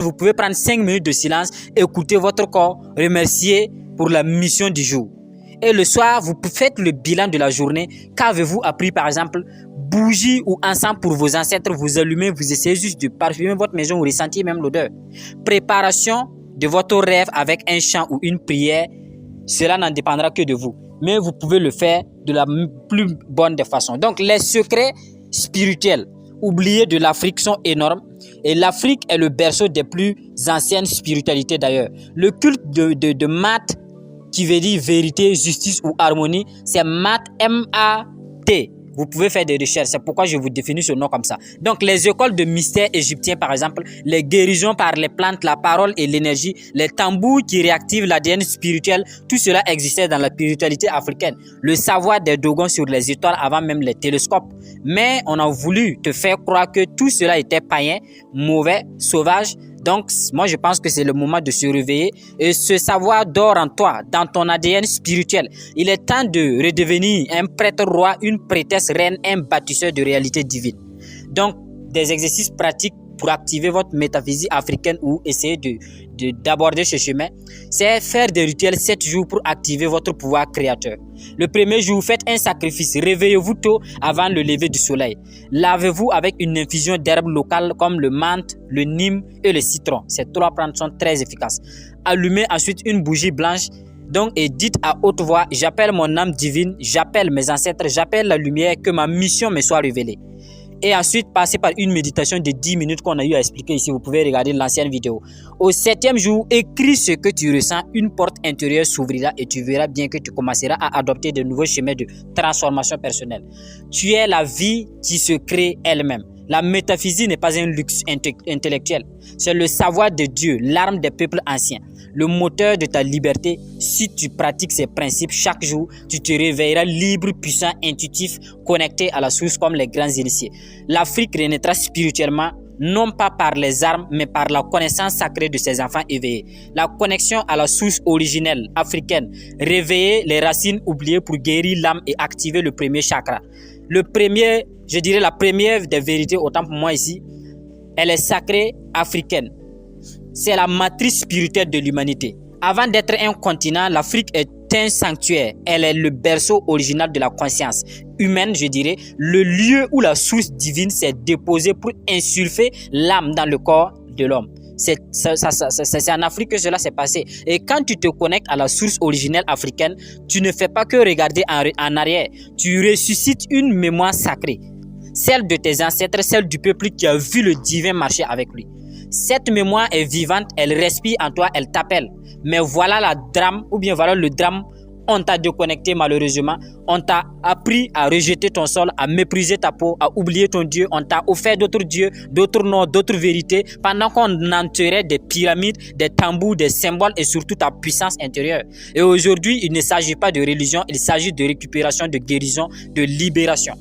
Vous pouvez prendre 5 minutes de silence, écouter votre corps, remercier pour la mission du jour. Et le soir, vous faites le bilan de la journée. Qu'avez-vous appris par exemple? Bougie ou encens pour vos ancêtres, vous allumez, vous essayez juste de parfumer votre maison, vous ressentez même l'odeur. Préparation de votre rêve avec un chant ou une prière, cela n'en dépendra que de vous. Mais vous pouvez le faire de la plus bonne des façons. Donc les secrets spirituels oubliés de l'Afrique sont énormes. Et l'Afrique est le berceau des plus anciennes spiritualités d'ailleurs. Le culte de Maat, qui veut dire vérité, justice ou harmonie, c'est Maat, M-A-T. Vous pouvez faire des recherches, c'est pourquoi je vous définis ce nom comme ça. Donc les écoles de mystère égyptiens par exemple, les guérisons par les plantes, la parole et l'énergie, les tambours qui réactivent l'ADN spirituel, tout cela existait dans la spiritualité africaine. Le savoir des Dogons sur les étoiles avant même les télescopes. Mais on a voulu te faire croire que tout cela était païen, mauvais, sauvage. Donc, moi, je pense que c'est le moment de se réveiller et ce savoir dort en toi, dans ton ADN spirituel. Il est temps de redevenir un prêtre roi, une prêtresse reine, un bâtisseur de réalité divine. Donc, des exercices pratiques pour activer votre métaphysique africaine ou essayer d'aborder ce chemin, c'est faire des rituels 7 jours pour activer votre pouvoir créateur. Le premier jour, faites un sacrifice. Réveillez-vous tôt avant le lever du soleil. Lavez-vous avec une infusion d'herbes locales comme le menthe, le nîmes et le citron. Ces 3 plantes sont très efficaces. Allumez ensuite une bougie blanche. Donc, et dites à haute voix, j'appelle mon âme divine, j'appelle mes ancêtres, j'appelle la lumière, que ma mission me soit révélée. Et ensuite, passez par une méditation de 10 minutes qu'on a eu à expliquer ici. Vous pouvez regarder l'ancienne vidéo. Au 7e jour, écris ce que tu ressens. Une porte intérieure s'ouvrira et tu verras bien que tu commenceras à adopter de nouveaux chemins de transformation personnelle. Tu es la vie qui se crée elle-même. La métaphysique n'est pas un luxe intellectuel. C'est le savoir de Dieu, l'arme des peuples anciens, le moteur de ta liberté. Si tu pratiques ces principes chaque jour, tu te réveilleras libre, puissant, intuitif, connecté à la source comme les grands initiés. L'Afrique renaîtra spirituellement, non pas par les armes, mais par la connaissance sacrée de ses enfants éveillés. La connexion à la source originelle africaine, réveiller les racines oubliées pour guérir l'âme et activer le premier chakra. Le premier, je dirais la première des vérités, autant pour moi ici, elle est sacrée africaine. C'est la matrice spirituelle de l'humanité. Avant d'être un continent, l'Afrique est un sanctuaire. Elle est le berceau original de la conscience humaine, je dirais, le lieu où la source divine s'est déposée pour insuffler l'âme dans le corps de l'homme. C'est en Afrique que cela s'est passé. Et quand tu te connectes à la source originelle africaine, tu ne fais pas que regarder en arrière. Tu ressuscites une mémoire sacrée. Celle de tes ancêtres, celle du peuple qui a vu le divin marcher avec lui. Cette mémoire est vivante, elle respire en toi, elle t'appelle. Mais voilà la drame, ou bien voilà le drame. On t'a déconnecté malheureusement, on t'a appris à rejeter ton sol, à mépriser ta peau, à oublier ton Dieu, on t'a offert d'autres dieux, d'autres noms, d'autres vérités, pendant qu'on enterrait des pyramides, des tambours, des symboles et surtout ta puissance intérieure. Et aujourd'hui, il ne s'agit pas de religion, il s'agit de récupération, de guérison, de libération.